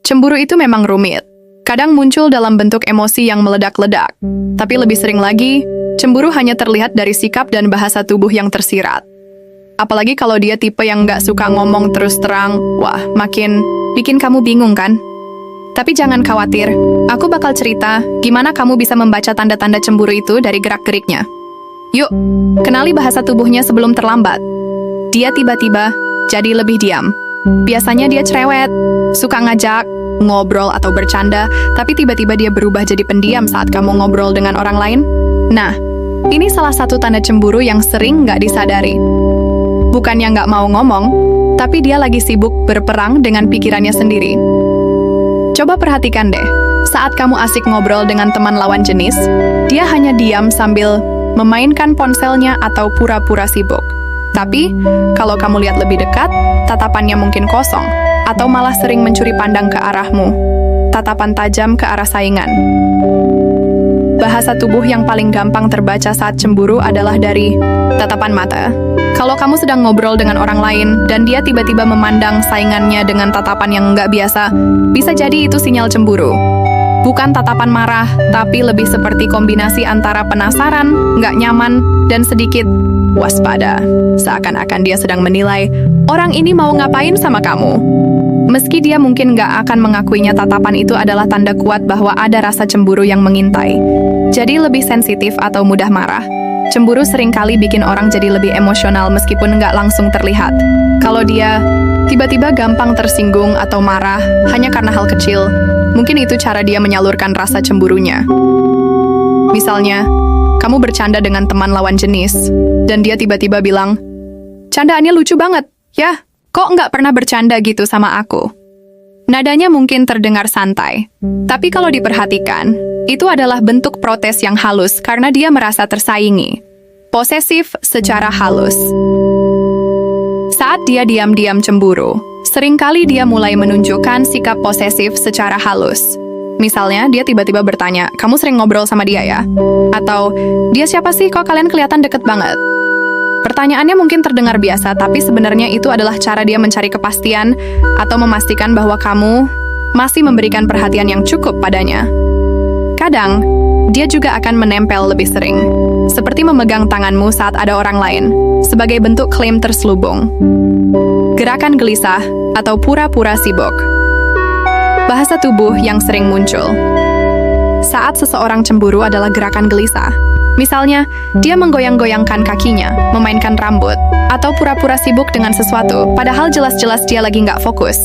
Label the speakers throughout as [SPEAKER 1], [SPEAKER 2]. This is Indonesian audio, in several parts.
[SPEAKER 1] Cemburu itu memang rumit. Kadang muncul dalam bentuk emosi yang meledak-ledak. Tapi lebih sering lagi, cemburu hanya terlihat dari sikap dan bahasa tubuh yang tersirat. Apalagi kalau dia tipe yang nggak suka ngomong terus terang, wah, makin bikin kamu bingung kan? Tapi jangan khawatir, aku bakal cerita gimana kamu bisa membaca tanda-tanda cemburu itu dari gerak-geriknya. Yuk, kenali bahasa tubuhnya sebelum terlambat. Dia tiba-tiba jadi lebih diam. Biasanya dia cerewet, suka ngajak, ngobrol atau bercanda, tapi tiba-tiba dia berubah jadi pendiam saat kamu ngobrol dengan orang lain. Nah, ini salah satu tanda cemburu yang sering nggak disadari. Bukannya nggak mau ngomong, tapi dia lagi sibuk berperang dengan pikirannya sendiri. Coba perhatikan deh, saat kamu asik ngobrol dengan teman lawan jenis, dia hanya diam sambil memainkan ponselnya atau pura-pura sibuk. Tapi, kalau kamu lihat lebih dekat, tatapannya mungkin kosong, atau malah sering mencuri pandang ke arahmu. Tatapan tajam ke arah saingan. Bahasa tubuh yang paling gampang terbaca saat cemburu adalah dari tatapan mata. Kalau kamu sedang ngobrol dengan orang lain, dan dia tiba-tiba memandang saingannya dengan tatapan yang nggak biasa, bisa jadi itu sinyal cemburu. Bukan tatapan marah, tapi lebih seperti kombinasi antara penasaran, nggak nyaman, dan sedikit waspada. Seakan-akan dia sedang menilai, orang ini mau ngapain sama kamu. Meski dia mungkin nggak akan mengakuinya, tatapan itu adalah tanda kuat bahwa ada rasa cemburu yang mengintai. Jadi lebih sensitif atau mudah marah. Cemburu seringkali bikin orang jadi lebih emosional meskipun nggak langsung terlihat. Kalau dia tiba-tiba gampang tersinggung atau marah hanya karena hal kecil, mungkin itu cara dia menyalurkan rasa cemburunya. Misalnya, kamu bercanda dengan teman lawan jenis, dan dia tiba-tiba bilang, "Candaannya lucu banget, ya? Kok nggak pernah bercanda gitu sama aku?" Nadanya mungkin terdengar santai, tapi kalau diperhatikan, itu adalah bentuk protes yang halus karena dia merasa tersaingi. Posesif secara halus. Saat dia diam-diam cemburu, seringkali dia mulai menunjukkan sikap posesif secara halus. Misalnya, dia tiba-tiba bertanya, "Kamu sering ngobrol sama dia ya?" Atau, "Dia siapa sih? Kok kalian kelihatan deket banget?" Pertanyaannya mungkin terdengar biasa, tapi sebenarnya itu adalah cara dia mencari kepastian atau memastikan bahwa kamu masih memberikan perhatian yang cukup padanya. Kadang, dia juga akan menempel lebih sering, seperti memegang tanganmu saat ada orang lain, sebagai bentuk klaim terselubung. Gerakan gelisah atau pura-pura sibuk. Bahasa tubuh yang sering muncul saat seseorang cemburu adalah gerakan gelisah. Misalnya, dia menggoyang-goyangkan kakinya, memainkan rambut, atau pura-pura sibuk dengan sesuatu, padahal jelas-jelas dia lagi nggak fokus.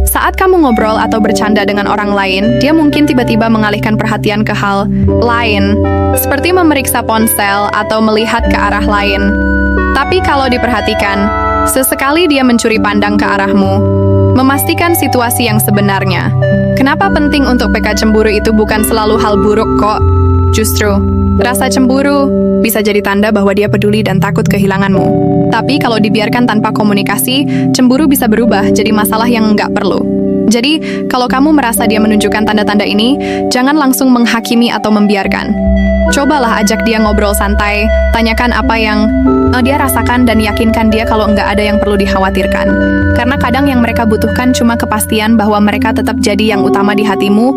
[SPEAKER 1] Saat kamu ngobrol atau bercanda dengan orang lain, dia mungkin tiba-tiba mengalihkan perhatian ke hal lain, seperti memeriksa ponsel atau melihat ke arah lain. Tapi kalau diperhatikan, sesekali dia mencuri pandang ke arahmu, memastikan situasi yang sebenarnya. Kenapa penting untuk peka cemburu itu bukan selalu hal buruk kok? Justru, rasa cemburu bisa jadi tanda bahwa dia peduli dan takut kehilanganmu. Tapi kalau dibiarkan tanpa komunikasi, cemburu bisa berubah jadi masalah yang nggak perlu. Jadi, kalau kamu merasa dia menunjukkan tanda-tanda ini, jangan langsung menghakimi atau membiarkan. Cobalah ajak dia ngobrol santai, tanyakan apa yang dia rasakan dan yakinkan dia kalau nggak ada yang perlu dikhawatirkan. Karena kadang yang mereka butuhkan cuma kepastian bahwa mereka tetap jadi yang utama di hatimu.